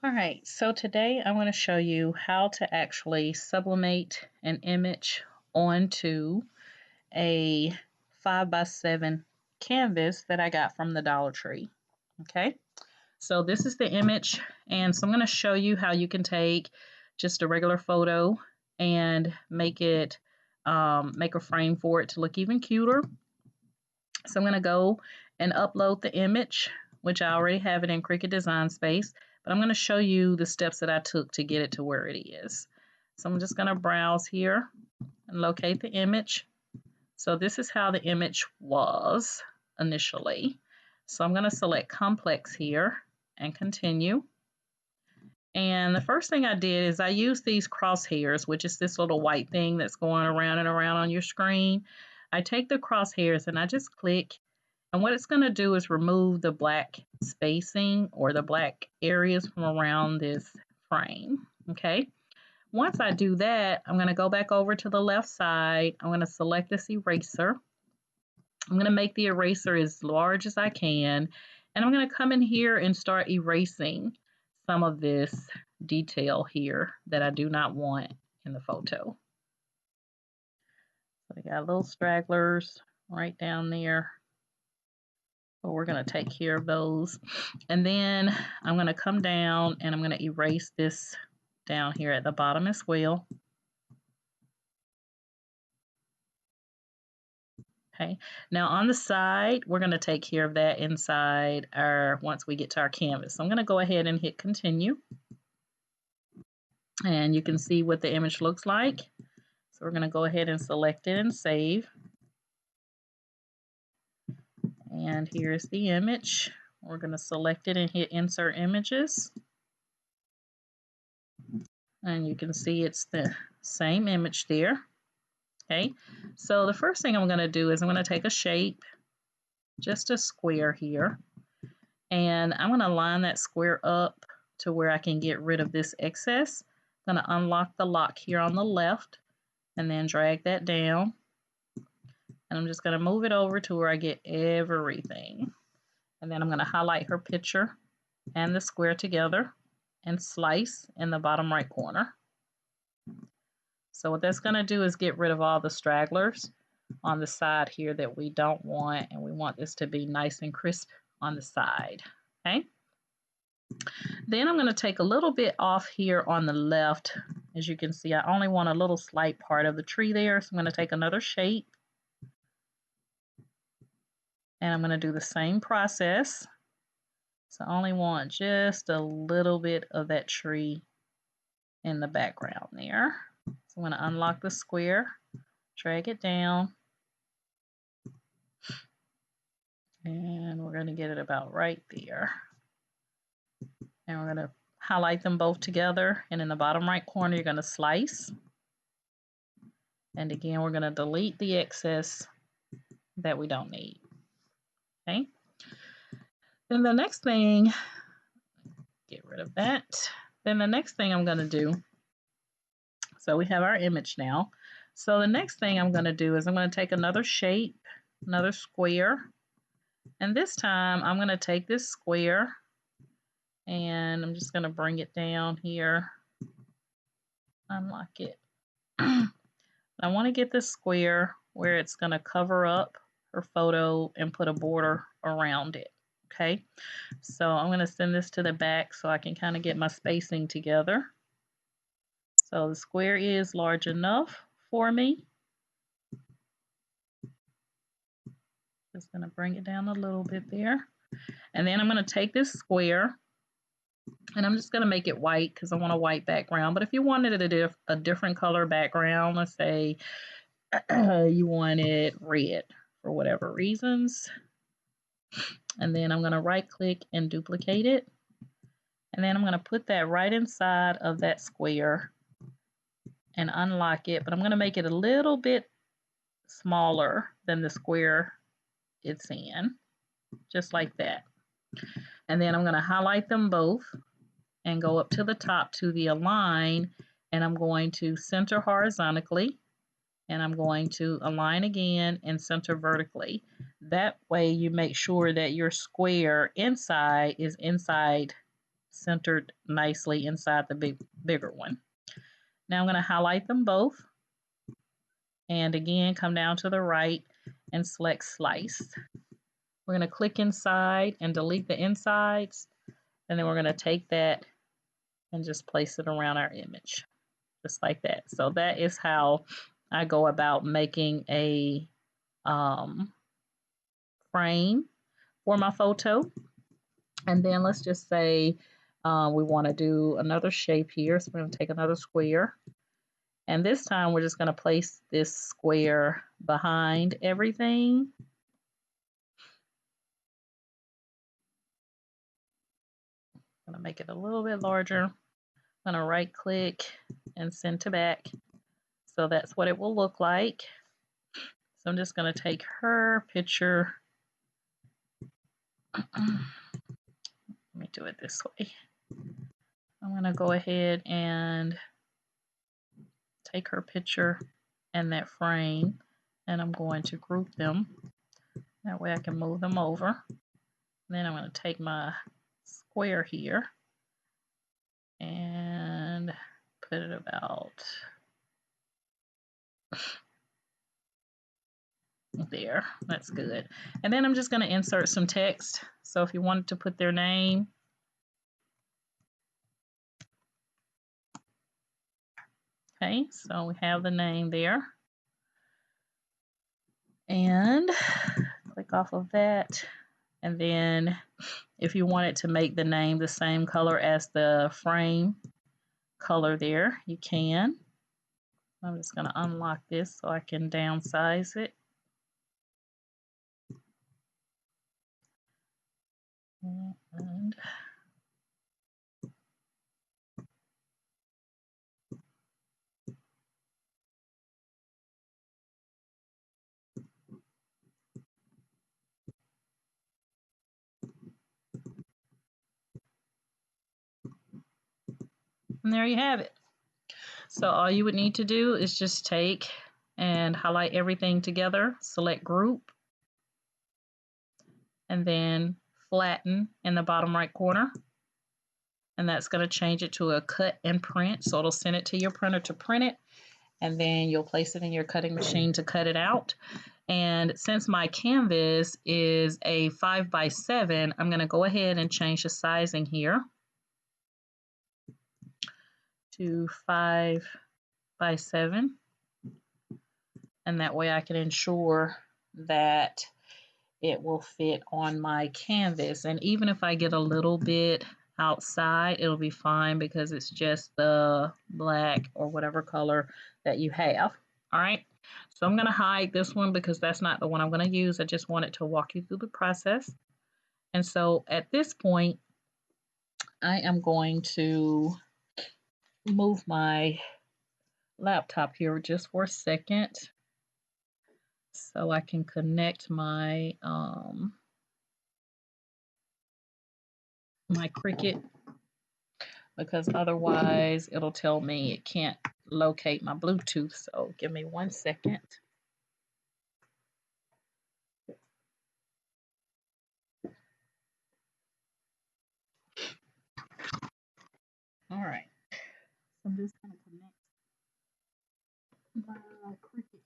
Alright, so today I'm going to show you how to actually sublimate an image onto a 5x7 canvas that I got from the Dollar Tree. Okay, so this is the image, and so I'm going to show you how you can take just a regular photo and make a frame for it to look even cuter. So I'm going to go and upload the image, which I already have it in Cricut Design Space, but I'm going to show you the steps that I took to get it to where it is. So I'm just going to browse here and locate the image. So this is how the image was initially. So I'm going to select complex here and continue. And the first thing I did is I used these crosshairs, which is this little white thing that's going around and around on your screen. I take the crosshairs and I just click, and what it's going to do is remove the black spacing or the black areas from around this frame. Okay. Once I do that, I'm going to go back over to the left side. I'm going to select this eraser. I'm going to make the eraser as large as I can, and I'm going to come in here and start erasing some of this detail here that I do not want in the photo. So I got little stragglers right down there. So we're going to take care of those. And then I'm going to come down and I'm going to erase this down here at the bottom as well. Okay, now on the side, we're going to take care of that inside once we get to our canvas. So I'm going to go ahead and hit continue. And you can see what the image looks like. So we're going to go ahead and select it and save. And here's the image. We're going to select it and hit insert images. And you can see it's the same image there. Okay, so the first thing I'm going to do is I'm going to take a shape, just a square here, and I'm going to line that square up to where I can get rid of this excess. I'm going to unlock the lock here on the left and then drag that down, and I'm just going to move it over to where I get everything. And then I'm going to highlight her picture and the square together and slice in the bottom right corner. So what that's going to do is get rid of all the stragglers on the side here that we don't want, and we want this to be nice and crisp on the side. Okay. Then I'm going to take a little bit off here on the left. As you can see, I only want a little slight part of the tree there, so I'm going to take another shape. And I'm going to do the same process. So I only want just a little bit of that tree in the background there. So I'm going to unlock the square, drag it down, and we're going to get it about right there. And we're going to highlight them both together, and in the bottom right corner you're going to slice. And again, we're going to delete the excess that we don't need. Okay. Then the next thing, get rid of that. Then the next thing I'm going to do, so we have our image now. So the next thing I'm going to do is I'm going to take another shape, another square, and this time I'm going to take this square and I'm just going to bring it down here, unlock it. I want to get this square where it's going to cover up her photo and put a border around it. Okay, so I'm going to send this to the back so I can kind of get my spacing together. So the square is large enough for me. Just going to bring it down a little bit there. And then I'm going to take this square and I'm just going to make it white because I want a white background. But if you wanted a different color background, let's say you wanted red for whatever reasons. And then I'm going to right click and duplicate it. And then I'm going to put that right inside of that square and unlock it. But I'm going to make it a little bit smaller than the square it's in, just like that. And then I'm going to highlight them both and go up to the top to the align, and I'm going to center horizontally, and I'm going to align again and center vertically. That way you make sure that your square inside is inside centered nicely inside the bigger one. Now I'm going to highlight them both. And again, come down to the right and select slice. We're going to click inside and delete the insides. And then we're going to take that and just place it around our image, just like that. So that is how I go about making a frame for my photo. And then let's just say we want to do another shape here. So we're going to take another square. And this time we're just going to place this square behind everything. I'm going to make it a little bit larger. I'm going to right click and send to back. So that's what it will look like. So I'm just going to take her picture. Let me do it this way. I'm going to go ahead and take her picture and that frame, and I'm going to group them. That way I can move them over. Then I'm going to take my square here and put it about there. That's good. And then I'm just going to insert some text. So if you wanted to put their name, okay, so we have the name there. And click off of that. And then if you wanted to make the name the same color as the frame color there, you can. I'm just going to unlock this so I can downsize it. And there you have it. So all you would need to do is just take and highlight everything together, select group, and then flatten in the bottom right corner. And that's going to change it to a cut and print. So it'll send it to your printer to print it. And then you'll place it in your cutting machine to cut it out. And since my canvas is a 5x7, I'm going to go ahead and change the sizing here to 5x7. And that way I can ensure that it will fit on my canvas. And even if I get a little bit outside, it'll be fine because it's just the black or whatever color that you have. All right. So I'm going to hide this one because that's not the one I'm going to use. I just wanted to walk you through the process. And so at this point, I am going to move my laptop here just for a second so I can connect my my Cricut, because otherwise it'll tell me it can't locate my Bluetooth. So give me 1 second. All right. So I'm just going to connect my Cricut here.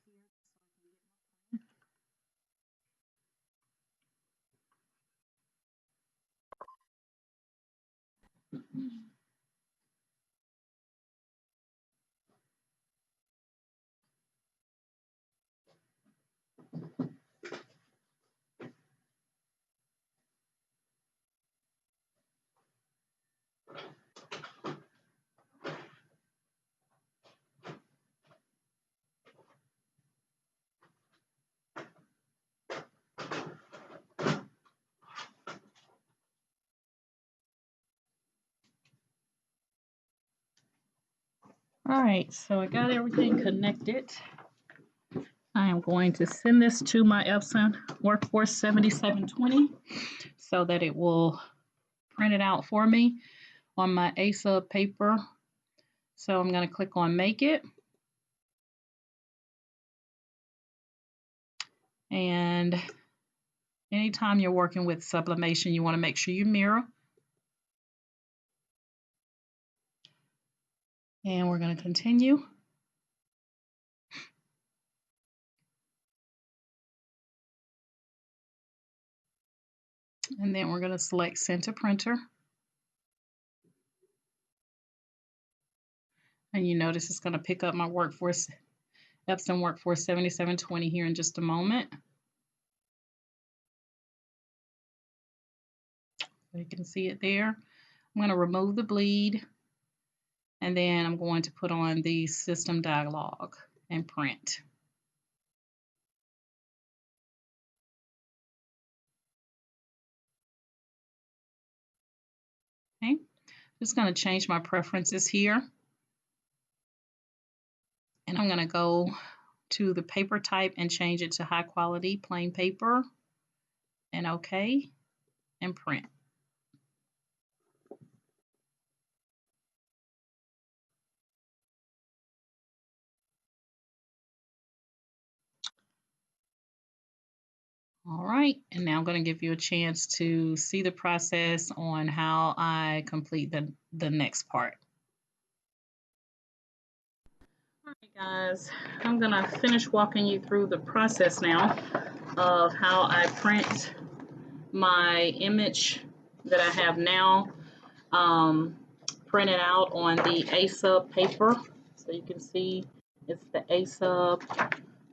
All right, so I got everything connected. I am going to send this to my Epson Workforce 7720 so that it will print it out for me on my A-sub paper. So I'm going to click on Make It. And anytime you're working with sublimation, you want to make sure you mirror. And we're going to continue. And then we're going to select Send to Printer. And you notice it's going to pick up my Epson Workforce 7720 here in just a moment. You can see it there. I'm going to remove the bleed, and then I'm going to put on the system dialog and print. Okay, just going to change my preferences here. And I'm going to go to the paper type and change it to high quality plain paper, and OK, and print. All right, and now I'm going to give you a chance to see the process on how I complete the next part. All right, guys, I'm going to finish walking you through the process now of how I print my image that I have now printed out on the A-sub paper. So you can see it's the A-sub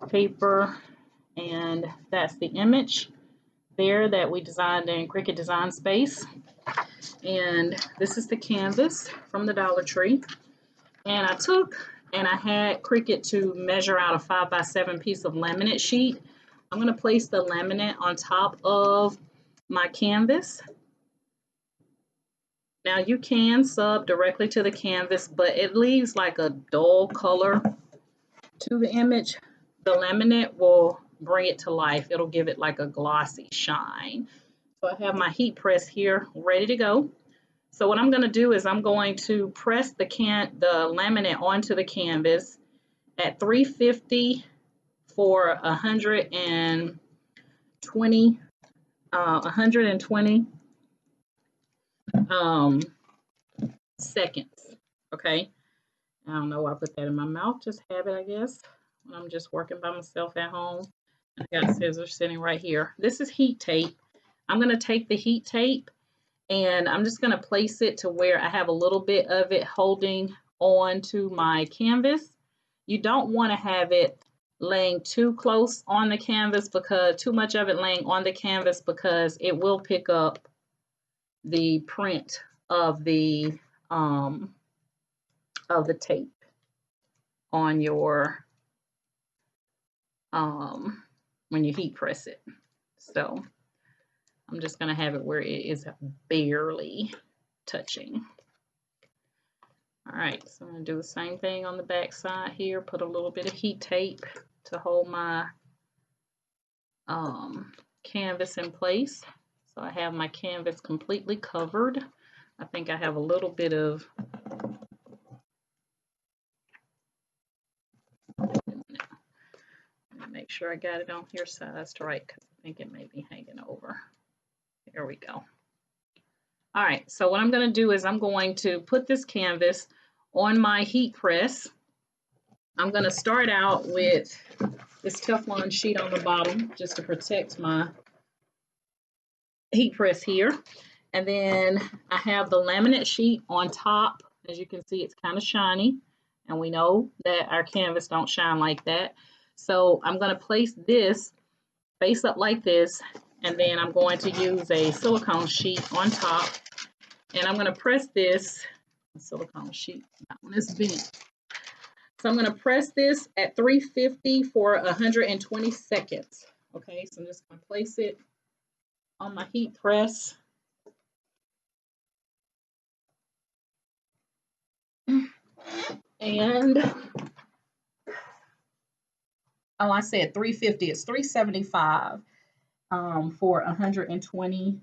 paper, and that's the image there that we designed in Cricut Design Space. And this is the canvas from the Dollar Tree. And I had Cricut to measure out a 5x7 piece of laminate sheet. I'm going to place the laminate on top of my canvas. Now you can sub directly to the canvas, but it leaves like a dull color to the image. The laminate will bring it to life. It'll give it like a glossy shine. So I have my heat press here ready to go. So what I'm going to do is I'm going to press the laminate onto the canvas at 350 for 120 seconds. Okay. I don't know why I put that in my mouth. Just have it, I guess, when I'm just working by myself at home. I got scissors sitting right here. This is heat tape. I'm going to take the heat tape and I'm just going to place it to where I have a little bit of it holding on to my canvas. You don't want to have it laying too close on the canvas, because too much of it laying on the canvas, because it will pick up the print of the tape on your when you heat press it. So I'm just going to have it where it is barely touching. All right, so I'm going to do the same thing on the back side here. Put a little bit of heat tape to hold my canvas in place. So I have my canvas completely covered. I think I have a little bit of make sure I got it on here sized right, because I think it may be hanging over. There we go. All right, so what I'm going to do is I'm going to put this canvas on my heat press. I'm going to start out with this Teflon sheet on the bottom just to protect my heat press here. And then I have the laminate sheet on top. As you can see, it's kind of shiny, and we know that our canvas don't shine like that. So I'm going to place this face up like this, and then I'm going to use a silicone sheet on top, and I'm going to press this silicone sheet. That one is bent. So I'm going to press this at 350 for 120 seconds. Okay, so I'm just going to place it on my heat press. And oh, I said 350. It's 375 for 120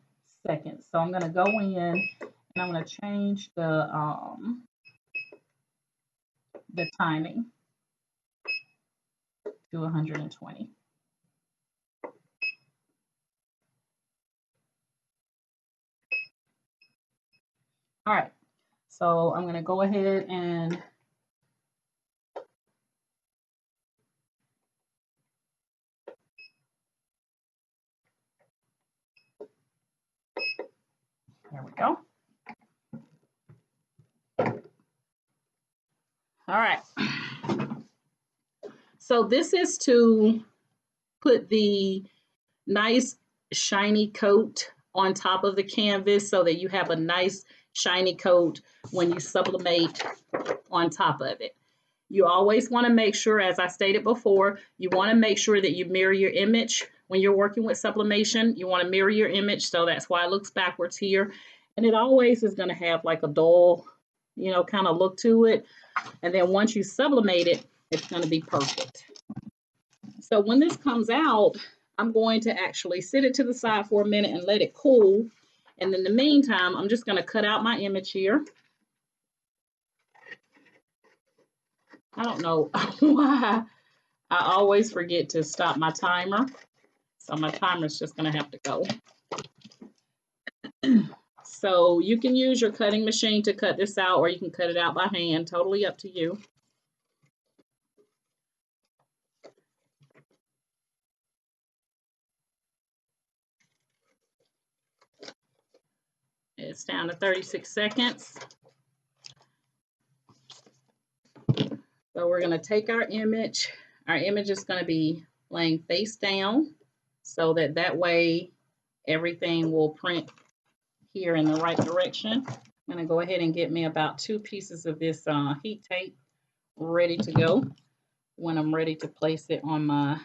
seconds. So I'm going to go in and I'm going to change the timing to 120. All right. So I'm going to go ahead and There we go. All right. So this is to put the nice shiny coat on top of the canvas so that you have a nice shiny coat when you sublimate on top of it. You always want to make sure, as I stated before, you want to make sure that you mirror your image when you're working with sublimation. You want to mirror your image, so that's why it looks backwards here. And it always is going to have like a dull, you know, kind of look to it. And then once you sublimate it, it's going to be perfect. So when this comes out, I'm going to actually sit it to the side for a minute and let it cool. And in the meantime, I'm just going to cut out my image here. I don't know why I always forget to stop my timer. So my timer is just going to have to go. So you can use your cutting machine to cut this out, or you can cut it out by hand, totally up to you. It's down to 36 seconds. So we're going to take our image. Our image is going to be laying face down so that way everything will print here in the right direction. I'm going to go ahead and get me about 2 pieces of this heat tape ready to go when I'm ready to place it on my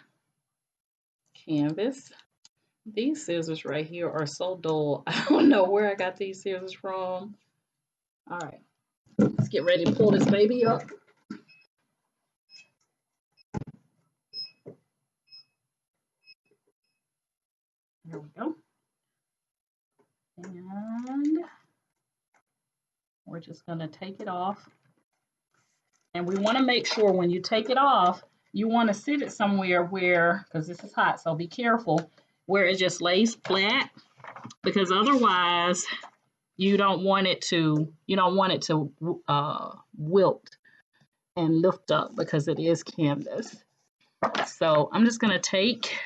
canvas. These scissors right here are so dull. I don't know where I got these scissors from. All right, let's get ready to pull this baby up. There we go. And we're just going to take it off. And we want to make sure when you take it off, you want to sit it somewhere where, because this is hot, so be careful, where it just lays flat, because otherwise you don't want it to wilt and lift up because it is canvas. So I'm just going to take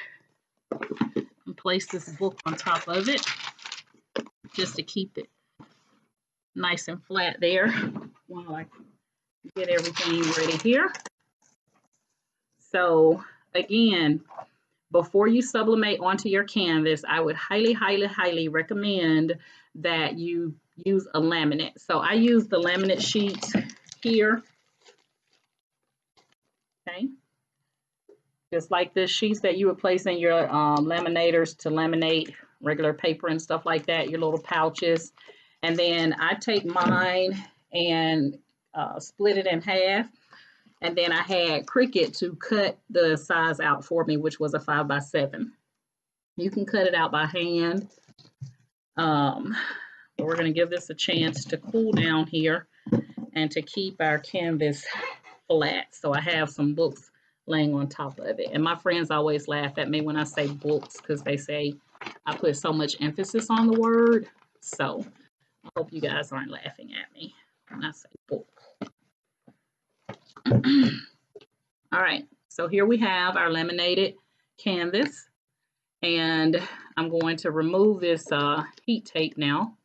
and place this book on top of it just to keep it nice and flat there while I get everything ready here. So again, before you sublimate onto your canvas, I would highly, highly, highly recommend that you use a laminate. So I use the laminate sheets here. Okay. Just like the sheets that you would place in your laminators to laminate regular paper and stuff like that, your little pouches. And then I take mine and split it in half. And then I had Cricut to cut the size out for me, which was a 5x7. You can cut it out by hand. But we're going to give this a chance to cool down here and to keep our canvas flat. So I have some books laying on top of it. And my friends always laugh at me when I say books because they say I put so much emphasis on the word. So I hope you guys aren't laughing at me when I say book. All right, so here we have our laminated canvas, and I'm going to remove this heat tape now.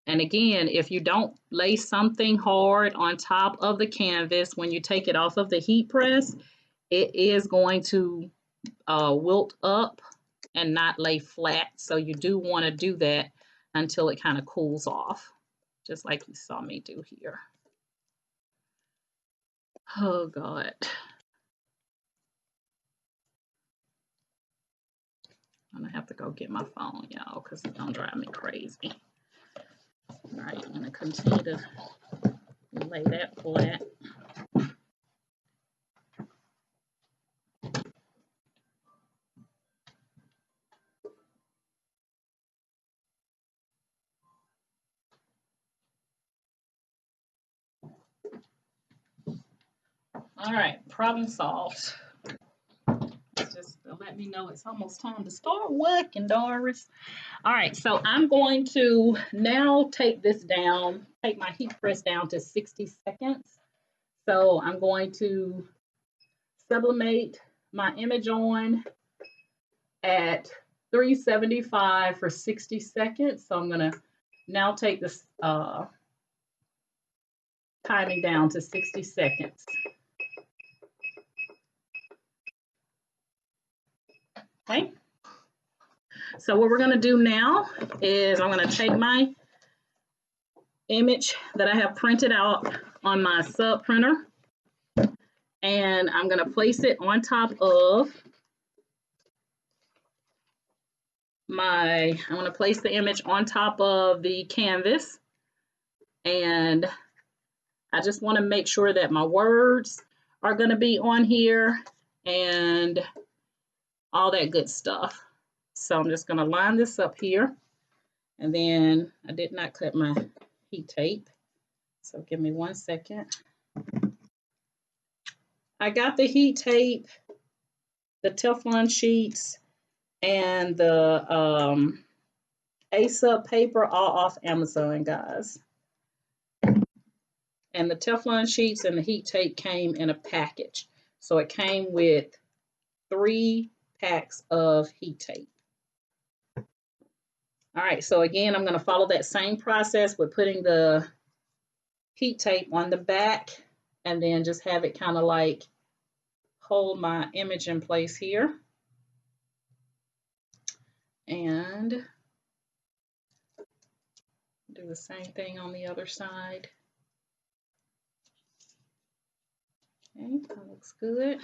And again, if you don't lay something hard on top of the canvas when you take it off of the heat press, it is going to wilt up and not lay flat. So you do want to do that until it kind of cools off, just like you saw me do here. Oh God. I'm gonna have to go get my phone, y'all, because it's gonna drive me crazy. All right, I'm gonna continue to lay that flat. All right, problem solved. Just let me know it's almost time to start working, Doris. All right, so I'm going to now take this down, take my heat press down to 60 seconds. So I'm going to sublimate my image on at 375 for 60 seconds. So I'm going to Now take this timing down to 60 seconds. Okay. So what we're going to do now is I'm going to take my image that I have printed out on my sub printer, and I'm going to place it on top of I'm going to place the image on top of the canvas, and I just want to make sure that my words are going to be on here and all that good stuff. So I'm just going to line this up here, and then I did not cut my heat tape, so give me 1 second. I got the heat tape, the Teflon sheets, and the A-sub paper all off Amazon, guys. And the Teflon sheets and the heat tape came in a package. So it came with 3 packs of heat tape. All right, so again, I'm going to follow that same process with putting the heat tape on the back, and then just have it kind of like hold my image in place here. And do the same thing on the other side. Okay, that looks good.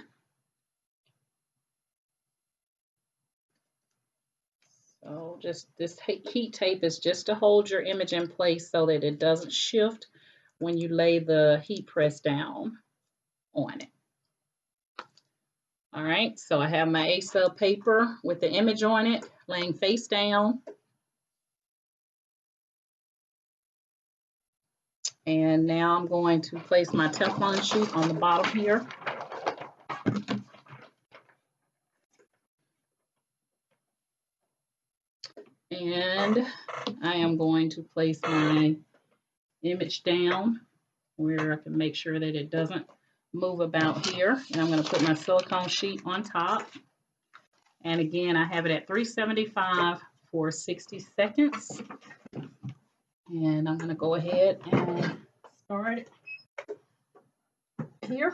So just this heat tape is just to hold your image in place so that it doesn't shift when you lay the heat press down on it. All right, so I have my A-sub paper with the image on it, laying face down. And now I'm going to place my Teflon sheet on the bottom here. And I am going to place my image down where I can make sure that it doesn't move about here. And I'm going to put my silicone sheet on top. And again, I have it at 375 for 60 seconds. And I'm going to go ahead and start it here.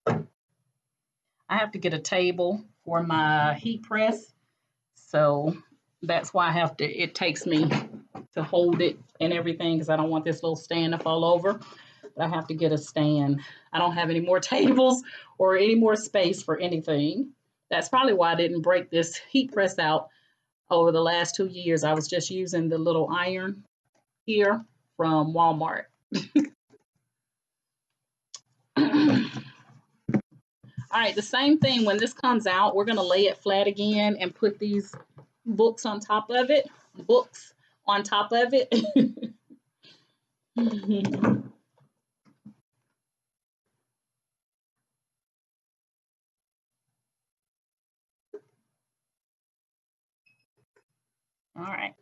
I have to get a table for my heat press. So that's why it takes me to hold it and everything, because I don't want this little stand to fall over. But I have to get a stand. I don't have any more tables or any more space for anything. That's probably why I didn't break this heat press out over the last 2 years. I was just using the little iron here from Walmart. All right, the same thing when this comes out, we're going to lay it flat again and put these books on top of it. Books on top of it. All right.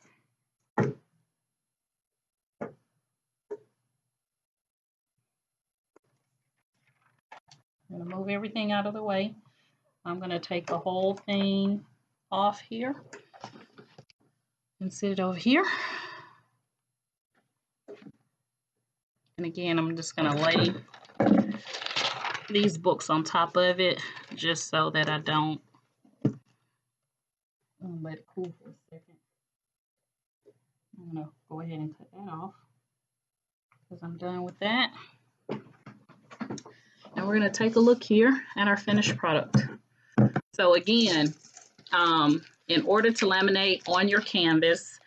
I'm going to move everything out of the way. I'm going to take the whole thing off here and sit it over here. And again, I'm just going to lay these books on top of it just so that I don't let it cool for a second. I'm going to go ahead and cut that off because I'm done with that. And we're going to take a look here at our finished product. So again, in order to laminate on your canvas,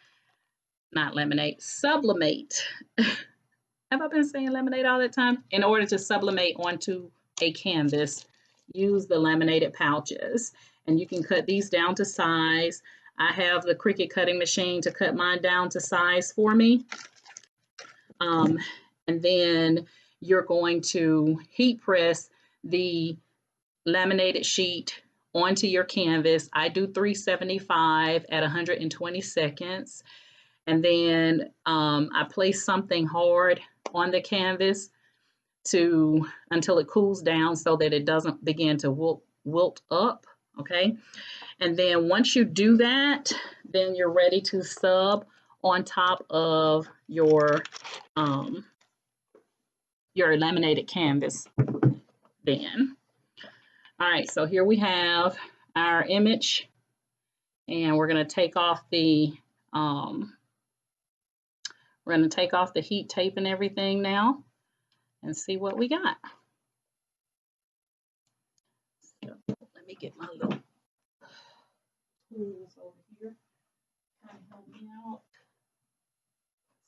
not laminate, sublimate. Have I been saying laminate all the time? In order to sublimate onto a canvas, use the laminated pouches. And you can cut these down to size. I have the Cricut cutting machine to cut mine down to size for me. And then you're going to heat press the laminated sheet onto your canvas. I do 375 at 120 seconds. And then I place something hard on the canvas until it cools down so that it doesn't begin to wilt up okay? And then once you do that, then you're ready to sub on top of your laminated canvas then. All right, so here we have our image, and we're going to take off the heat tape and everything now and see what we got. So let me get my little tools over here. Kind of help me out.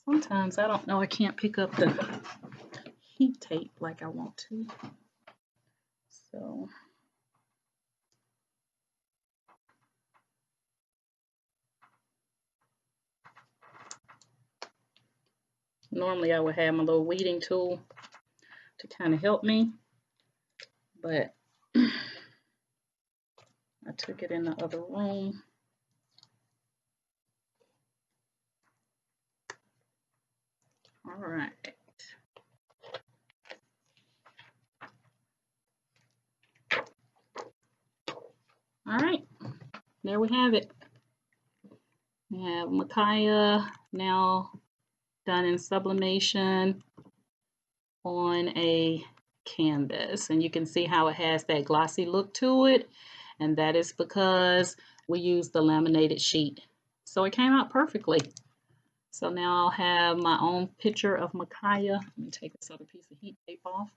Sometimes I don't know, I can't pick up the heat tape like I want to. So normally I would have my little weeding tool to kind of help me, but I took it in the other room. All right. All right, there we have it. We have Micaiah now done in sublimation on a canvas, and you can see how it has that glossy look to it, and that is because we used the laminated sheet. So it came out perfectly. So now I'll have my own picture of Micaiah. Let me take this other piece of heat tape off.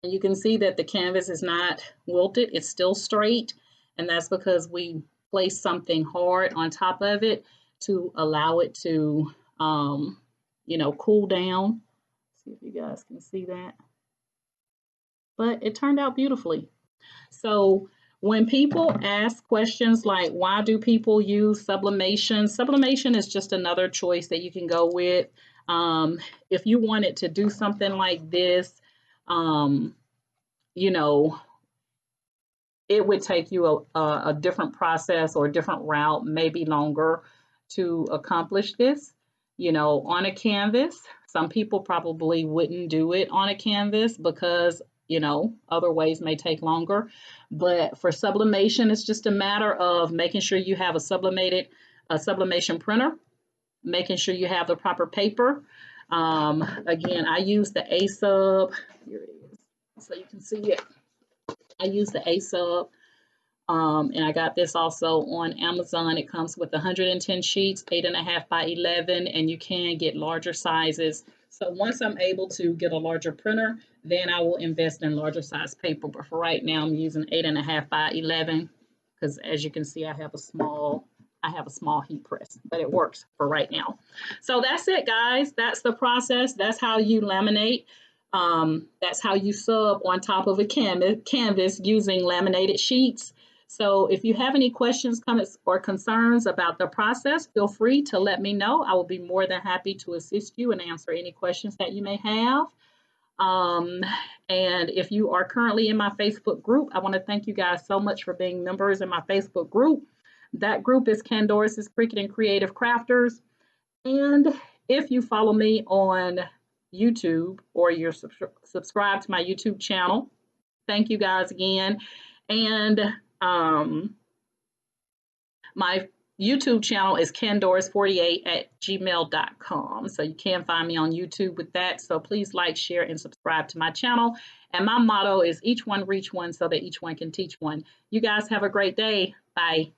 And you can see that the canvas is not wilted, it's still straight, and that's because we placed something hard on top of it to allow it to, you know, cool down. See if you guys can see that. But it turned out beautifully. So when people ask questions like, why do people use sublimation? Sublimation is just another choice that you can go with. If you wanted to do something like this, you know, it would take you a different process or a different route, maybe longer, to accomplish this. You know, on a canvas, some people probably wouldn't do it on a canvas because, you know, other ways may take longer. But for sublimation, it's just a matter of making sure you have a sublimation printer, making sure you have the proper paper. Again, I use the A-Sub. Here it is, so you can see it. I use the A-Sub, and I got this also on Amazon. It comes with 110 sheets, 8.5 by 11, and you can get larger sizes. So once I'm able to get a larger printer, then I will invest in larger size paper. But for right now, I'm using 8.5 by 11 because, as you can see, I have a small heat press, but it works for right now. So that's it, guys. That's the process. That's how you laminate. That's how you sub on top of a canvas using laminated sheets. So if you have any questions, comments, or concerns about the process, feel free to let me know. I will be more than happy to assist you and answer any questions that you may have. And if you are currently in my Facebook group, I want to thank you guys so much for being members in my Facebook group. That group is Candoris's Cricut and Creative Crafters. And if you follow me on YouTube or you're subscribed to my YouTube channel, thank you guys again. And my YouTube channel is candoris48@gmail.com. So you can find me on YouTube with that. So please like, share, and subscribe to my channel. And my motto is each one reach one so that each one can teach one. You guys have a great day. Bye.